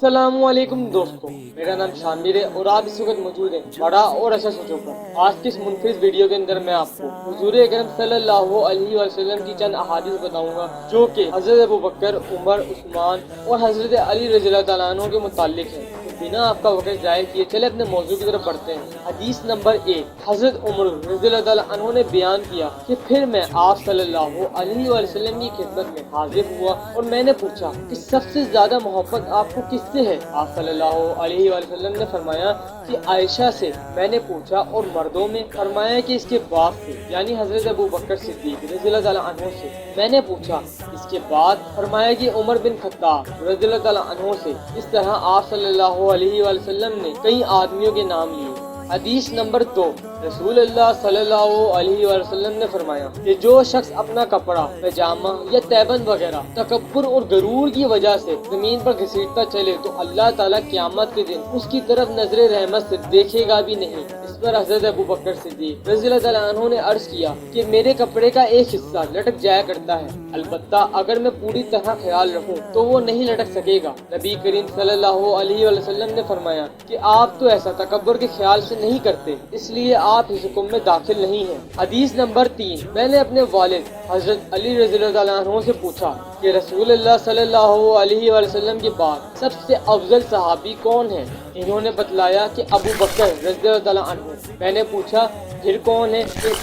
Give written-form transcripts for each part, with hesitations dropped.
अस्सलाम वालेकुम दोस्तों, मेरा नाम शामिर है और आप इस वक्त मौजूद हैं बड़ा और अच्छा सोचो पर। आज की इस मुनफिज वीडियो के अंदर मैं आपको हुजूर अकरम सल्लल्लाहु अलैहि वसल्लम की चंद अहादीस बताऊंगा जो कि हजरत अबू बकर, उमर, उस्मान और हजरत अली रज़ियल्लाहु तआला अन्हु के मुताल्लिक है। तो बिना आपका वक्त जाया किए चले अपने मौजू की तरफ बढ़ते हैं। हदीस नंबर 1, हजरत उमर रज़ियल्लाहु तआला अन्हु ने बयान किया कि फिर मैं आप सल्लल्लाहु अलैहि वसल्लम की खिदमत में हाजिर हुआ और मैंने पूछा कि सबसे ज्यादा मोहब्बत आपको किससे है। आप सल्लल्लाहु अलैहि वसल्लम ने फरमाया कि आयशा से। मैंने पूछा और मर्दों में? फरमाया कि इसके बाप से यानी हजरत अबू बकर सिद्दीक रज़ियल्लाहु तआला अन्हु से। मैंने पूछा इसके बाद? फरमाया कि उमर बिन खत्ताब रज़ियल्लाहु तआला अन्हु से। इस तरह आप सल्लल्लाहु अलैहि वसल्लम ने कई आदमियों के नाम लिए। हदीस नंबर 2, रसूलुल्लाह सल्लल्लाहु अलैहि वसल्लम ने फरमाया कि जो शख्स अपना कपड़ा, पैजामा या तैबन वगैरह तकब्बुर और गरूर की वजह से जमीन पर घसीटता चले तो अल्लाह ताला क़यामत के दिन उसकी तरफ नजर रहमत से देखेगा भी नहीं। इस पर हजरत अबू बकर सिद्दीक रज़ियल्लाहु तआला अन्हु ने अर्ज किया कि मेरे कपड़े का एक हिस्सा लटक जाया करता है, अलबत्ता अगर मैं पूरी तरह ख्याल रखूं तो वो नहीं लटक सकेगा। नबी करीम सल्लल्लाहु अलैहि वसल्लम ने फरमाया कि आप तो ऐसा तकब्बुर के ख्याल से नहीं करते, इसलिए आप इस हुक्म में दाखिल नहीं हैं। हदीस नंबर 3, मैंने अपने वालिद हजरत अली रज़ियल्लाहु तआला अन्हु से पूछा कि रसूलुल्लाह सल्लल्लाहु अलैहि वसल्लम के बाद सबसे अफजल सहाबी कौन है। इन्होंने बतलाया कि अबू बकर रज़ियल्लाहु तआला अन्हु। मैंने पूछा फिर कौन है?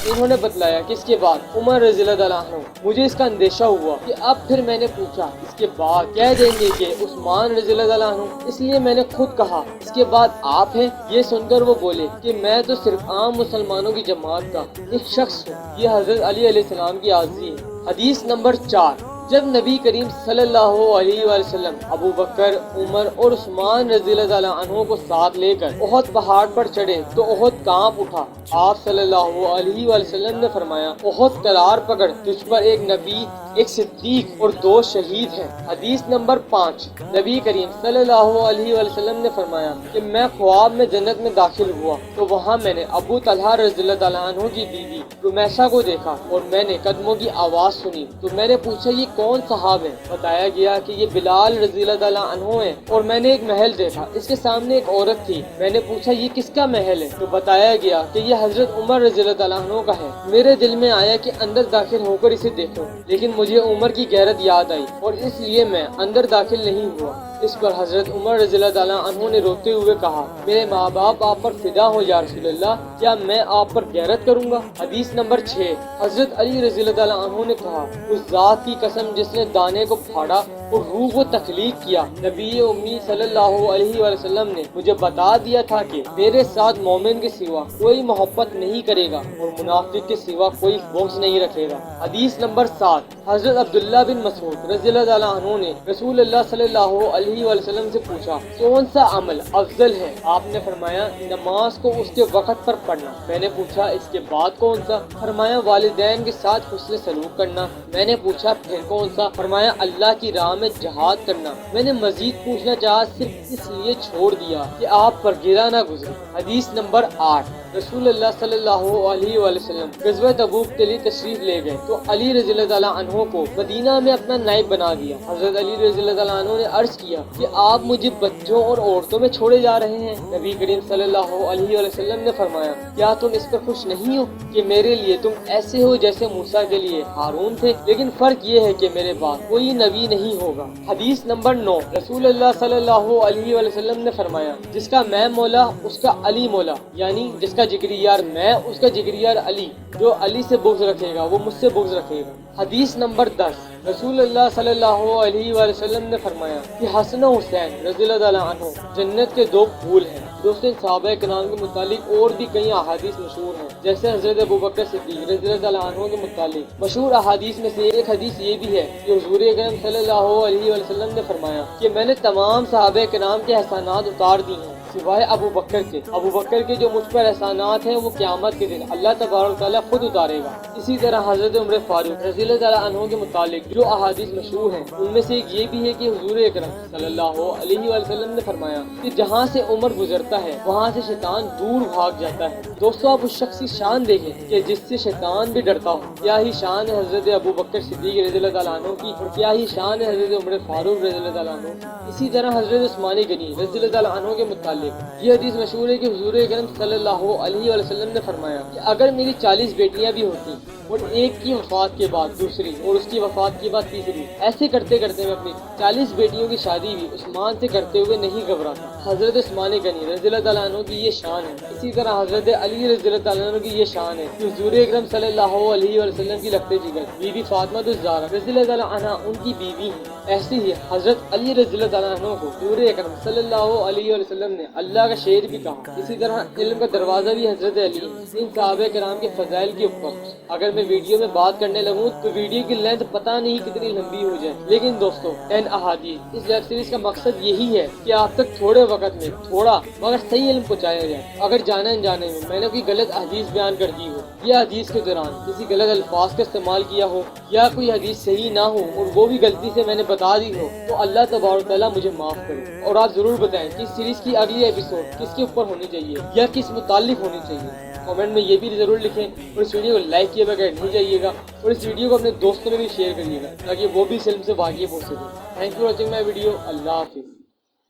इन्होंने बतलाया कि इसके बाद उमर रज़ियल्लाहु तआला अन्हु। मुझे इसका अंदेशा हुआ कि अब फिर मैंने पूछा इसके बाद कह देंगे कि उस्मान रज़ियल्लाहु तआला अन्हु, इसलिए मैंने खुद कहा इसके बाद आप हैं। ये सुनकर वो बोले कि मैं तो सिर्फ आम मुसलमानों की जमात का एक शख्स हूँ। ये हजरत अली अलैहिस्सलाम की आज़ी है। हदीस नंबर 4, जब नबी करीम सल्लल्लाहु अलैहि वसल्लम अबू बकर, उमर और उस्मान रज़ियल्लाहु तआला अन्हु को साथ लेकर ओहद पहाड़ पर चढ़े तो ओहद कांप उठा। आप सल्लल्लाहु अलैहि वसल्लम ने फरमाया ओहद करार पकड़, तुझ पर एक नबी, एक सिद्दीक और 2 शहीद हैं। हदीस नंबर 5, नबी करीम सल्लल्लाहु अलैहि वसल्लम ने फरमाया कि मैं ख्वाब में जन्नत में दाखिल हुआ तो वहाँ मैंने अबू तलहा रज़ियल्लाहु तआला अन्हु की बीवी रुमैसा को देखा और मैंने कदमों की आवाज सुनी तो मैंने पूछा ये कौन साहब है। बताया गया कि ये बिलाल रज़ियल्लाहु तआला अन्हु है। और मैंने एक महल देखा, इसके सामने एक औरत थी। मैंने पूछा ये किसका महल है तो बताया गया कि ये हजरत उमर रज़ियल्लाहु तआला अन्हु का है। मेरे दिल में आया कि अंदर दाखिल होकर इसे देखूं, लेकिन मुझे उमर की गैरत याद आई और इसलिए मैं अंदर दाखिल नहीं हुआ। इस पर हजरत उमर रज़ियल्लाहु तआला अन्हु ने रोते हुए कहा मेरे माँ बाप आप पर फिदा हो या रसूलल्लाह, क्या मैं आप पर गैरत करूँगा। हदीस नंबर 6, हजरत अली रज़ियल्लाहु तआला अन्हु ने कहा उस जात की कसम जिसने दाने को फाड़ा और रूह को तख्लीक किया, नबी उम्मी सल्लल्लाहु अलैहि वसल्लम ने मुझे बता दिया था कि मेरे साथ मोमिन के सिवा कोई मोहब्बत नहीं करेगा और मुनाफिक के सिवा कोई बुग़्ज़ नहीं रखेगा। हदीस नंबर 7, हजरत अब्दुल्लाह बिन मसूद रज़ियल्लाहु तआला अन्हु ने रसूलुल्लाह सल्लल्लाहु अलैहि वसल्लम से पूछा कौन सा अमल अफजल है। आपने फरमाया नमाज को उसके वक़्त पर पढ़ना। मैंने पूछा इसके बाद कौन सा। फरमाया वालिदैन के साथ हुस्न सलूक करना। मैंने पूछा फिर कौन सा। फरमाया अल्लाह की राह में जहाद करना। मैंने मजीद पूछना चाहा, सिर्फ इसलिए छोड़ दिया कि आप पर गिरा ना गुजरे। हदीस नंबर 8, रसूलुल्लाह सल्लल्लाहु अलैहि वसल्लम ग़ज़वा तबूक के लिए तशरीफ ले गए तो अली रज़ियल्लाहु तआला अन्हु को मदीना में अपना नाइब बना दिया। हजरत अली रज़ियल्लाहु तआला अन्हु ने अर्ज किया कि आप मुझे बच्चों और औरतों में छोड़े जा रहे हैं। नबी करीम सल्लल्लाहु अलैहि वसल्लम ने फरमाया क्या तुम इस पर खुश नहीं हो कि मेरे लिए तुम ऐसे हो जैसे मूसा के लिए हारून थे, लेकिन फर्क ये है कि मेरे बाद कोई नबी नहीं होगा। हदीस नंबर 9, रसूलुल्लाह सल्लल्लाहु अलैहि वसल्लम ने फरमाया जिसका मैं मौला उसका अली मौला, यानी जिसका जिगरी यार मैं उसका जिगरी यार अली। जो अली से बुग़्ज़ रखेगा वो मुझसे बुग़्ज़ रखेगा। हदीस नंबर 10, रसूलुल्लाह सल्लल्लाहु अलैहि वसल्लम ने फरमाया कि हसन और हुसैन रज़ियल्लाहु तआला अन्हु जन्नत के 2 फूल हैं। दोस्तों सहाबा किराम के मुतालिक और भी कई अहादीस मशहूर हैं, जैसे हजरत अबू बकर सिद्दीक रज़ियल्लाहु तआला अन्हु के मुतालिक मशहूर अहादीस में से एक हदीस ये भी है कि हुज़ूर अकरम सल्लल्लाहु अलैहि वसल्लम ने फरमाया कि मैंने तमाम सहाबा किराम के एहसानात उतार दी हैं सिवाय अबू बकर के जो मुझ पर एहसानात हैं वो क़यामत के दिन अल्लाह तबारक तआला खुद उतारेगा। इसी तरह हज़रत उमर फारूक रज़ियल्लाहु तआला अन्हु के मुतालिक जो अहादीस मशहूर हैं उनमें से एक ये भी है कि हुज़ूर अकरम सल्लल्लाहु अलैहि वसल्लम ने फरमाया कि जहाँ से उमर गुजरता है वहाँ से शैतान दूर भाग जाता है। दोस्तों आप उस शख्स की शान देखें कि जिससे शैतान भी डरता हो। क्या ही शान है हज़रत अबू बकर सिद्दीक़ रज़ियल्लाहु तआला अन्हु की और क्या ही शान है हज़रत उमर फारूक रज़ियल्लाहु तआला अन्हु। इसी तरह हज़रत उस्मान गनी रज़ियल्लाहु तआला अन्हु के मुतालिक ये हदीस मशहूर है कि हुज़ूर अकरम सल्लल्लाहु अलैहि वसल्लम ने फरमाया कि अगर मेरी 40 बेटियां भी होती और एक की वफात के बाद दूसरी और उसकी वफात के बाद तीसरी, ऐसे करते करते मैं अपनी 40 बेटियों की शादी भी उस्मान से करते हुए नहीं घबराता। हज़रत उस्मान गनी रज़ियल्लाहु तआला अन्हु की ये शान है। इसी तरह हज़रत अली रज़ियल्लाहु तआला अन्हु की ये शान है कि हुज़ूर अकरम सल्लल्लाहु अलैहि वसल्लम की लफ्ते जिगर बीबी फातिमा ज़हरा रज़ियल्लाहु तआला अन्हा उनकी बीवी हैं। ऐसे ही हज़रत अली रज़ियल्लाहु तआला अन्हु को हुज़ूर अकरम सल्लल्लाहु अलैहि वसल्लम ने अल्लाह का शेर भी कहा। इसी तरह इल्म का दरवाज़ा भी हज़रत अली इन सहाबा किराम के फ़ज़ाइल के ऊपर। अगर मैं वीडियो में बात करने लगूँ तो वीडियो की लेंथ पता नहीं कितनी लंबी हो जाए। लेकिन दोस्तों 10 अहादीस इस वेब सीरीज का मकसद यही है कि आप तक थोड़े वक्त में थोड़ा मगर सही इल्म पहुँचाया जाए। अगर जाने अनजाने में मैंने कोई गलत हदीस बयान कर दी हो या हदीस के दौरान किसी गलत अल्फाज का इस्तेमाल किया हो या कोई हदीस सही ना हो और वो भी गलती से मैंने बता दी हो तो अल्लाह तबारक तआला मुझे माफ़ करे। और आप ज़रूर बताएं कि इस सीरीज़ की अगली एपिसोड किसके ऊपर होनी चाहिए या किस मुताल्लिक होनी चाहिए। कमेंट में ये भी ज़रूर लिखें और इस वीडियो को लाइक किए बगैर नहीं जाइएगा और इस वीडियो को अपने दोस्तों में भी शेयर करिएगा ताकि वो भी इस इल्म से वाकिफ़ हो सके। Thank you for watching my video. अल्लाह हाफिज़।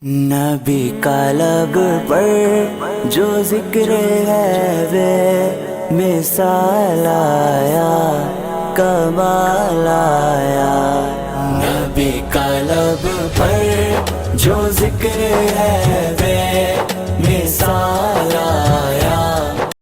नबी का लब पर जो जिक्र है वे मिसाल आया कमाल आया। नबी का लब पर जो जिक्र है